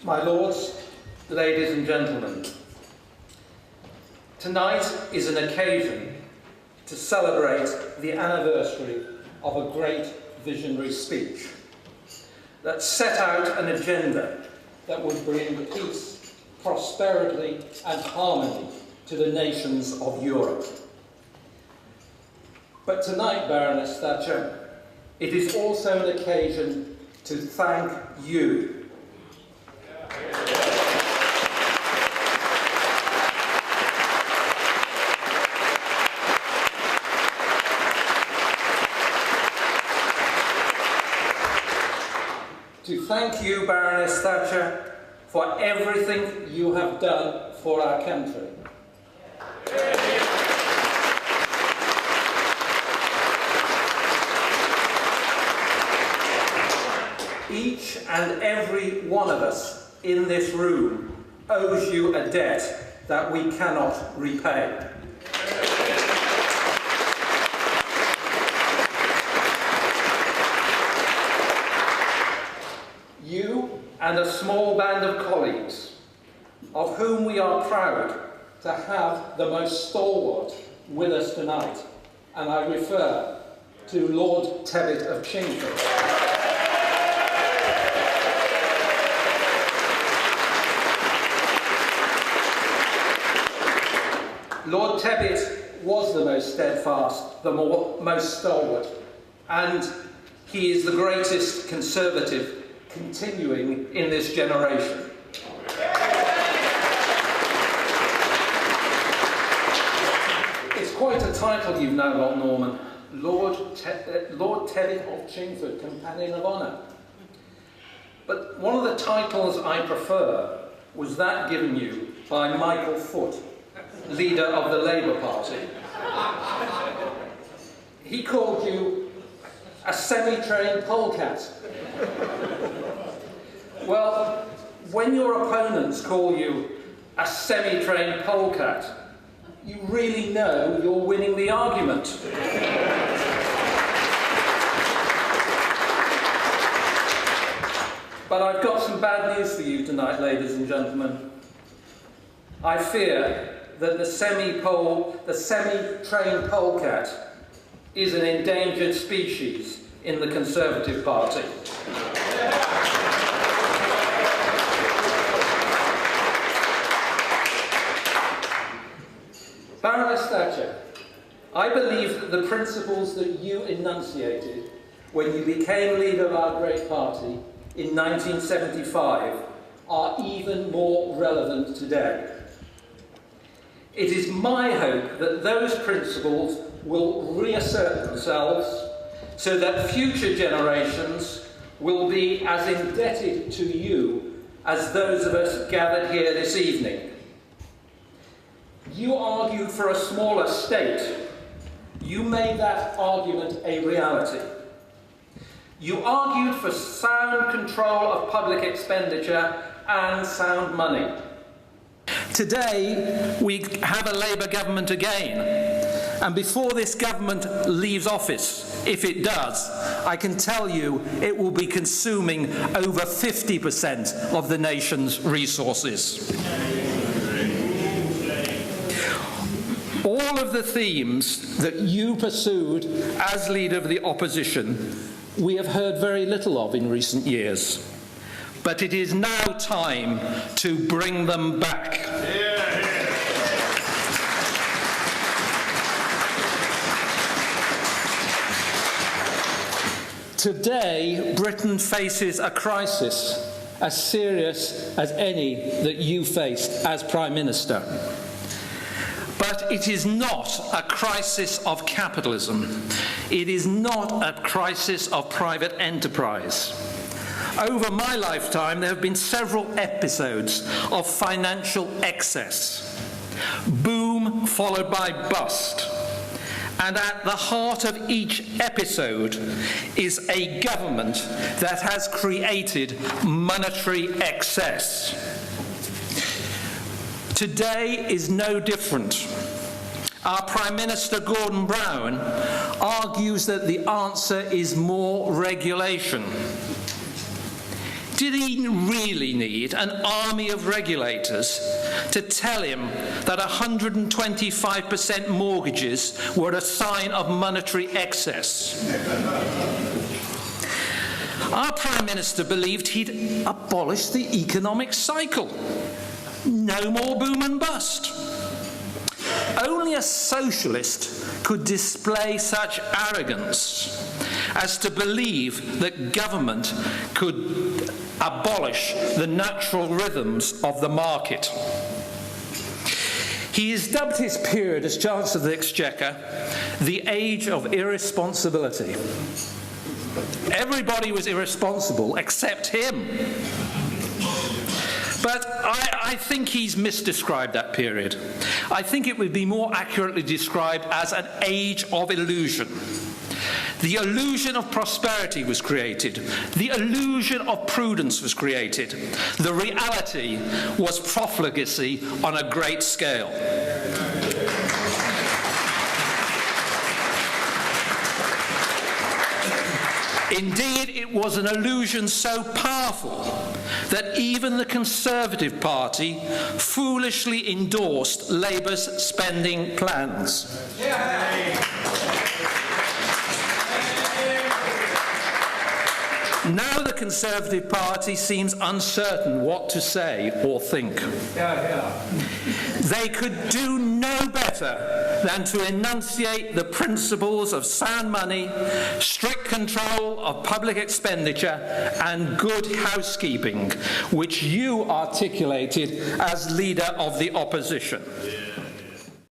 My lords, ladies and gentlemen, tonight is an occasion to celebrate the anniversary of a great visionary speech that set out an agenda that would bring peace, prosperity and harmony to the nations of Europe. But tonight, Baroness Thatcher, it is also an occasion to thank you. To thank you, Baroness Thatcher, for everything you have done for our country. Each and every one of us in this room owes you a debt that we cannot repay. You and a small band of colleagues, of whom we are proud to have the most stalwart with us tonight, and I refer to Lord Tevitt of Chingford. Lord Tevitt was the most steadfast, the most stalwart, and he is the greatest Conservative continuing in this generation. It's quite a title you've now got, Norman. Lord Tevitt of Chingford, Companion of Honour. But one of the titles I prefer was that given you by Michael Foot, leader of the Labour Party. He called you a semi-trained polecat. Well, when your opponents call you a semi-trained polecat, you really know you're winning the argument. But I've got some bad news for you tonight, ladies and gentlemen. I fear that the semi-trained polecat is an endangered species in the Conservative Party. Baroness Thatcher, I believe that the principles that you enunciated when you became leader of our great party in 1975 are even more relevant today. It is my hope that those principles will reassert themselves so that future generations will be as indebted to you as those of us gathered here this evening. You argued for a smaller state. You made that argument a reality. You argued for sound control of public expenditure and sound money. Today, we have a Labour government again, and before this government leaves office, if it does, I can tell you it will be consuming over 50% of the nation's resources. All of the themes that you pursued as leader of the opposition, we have heard very little of in recent years. But it is now time to bring them back. Today, Britain faces a crisis as serious as any that you faced as Prime Minister. But it is not a crisis of capitalism. It is not a crisis of private enterprise. Over my lifetime, there have been several episodes of financial excess. Boom followed by bust. And at the heart of each episode is a government that has created monetary excess. Today is no different. Our Prime Minister, Gordon Brown, argues that the answer is more regulation. Did he really need an army of regulators to tell him that 125% mortgages were a sign of monetary excess? Our Prime Minister believed he'd abolished the economic cycle. No more boom and bust. Only a socialist could display such arrogance as to believe that government could abolish the natural rhythms of the market. He has dubbed his period as Chancellor of the Exchequer the age of irresponsibility. Everybody was irresponsible except him. But I think he's misdescribed that period. I think it would be more accurately described as an age of illusion. The illusion of prosperity was created. The illusion of prudence was created. The reality was profligacy on a great scale. Indeed, it was an illusion so powerful that even the Conservative Party foolishly endorsed Labour's spending plans. Now the Conservative Party seems uncertain what to say or think. They could do no better than to enunciate the principles of sound money, strict control of public expenditure, and good housekeeping, which you articulated as leader of the opposition.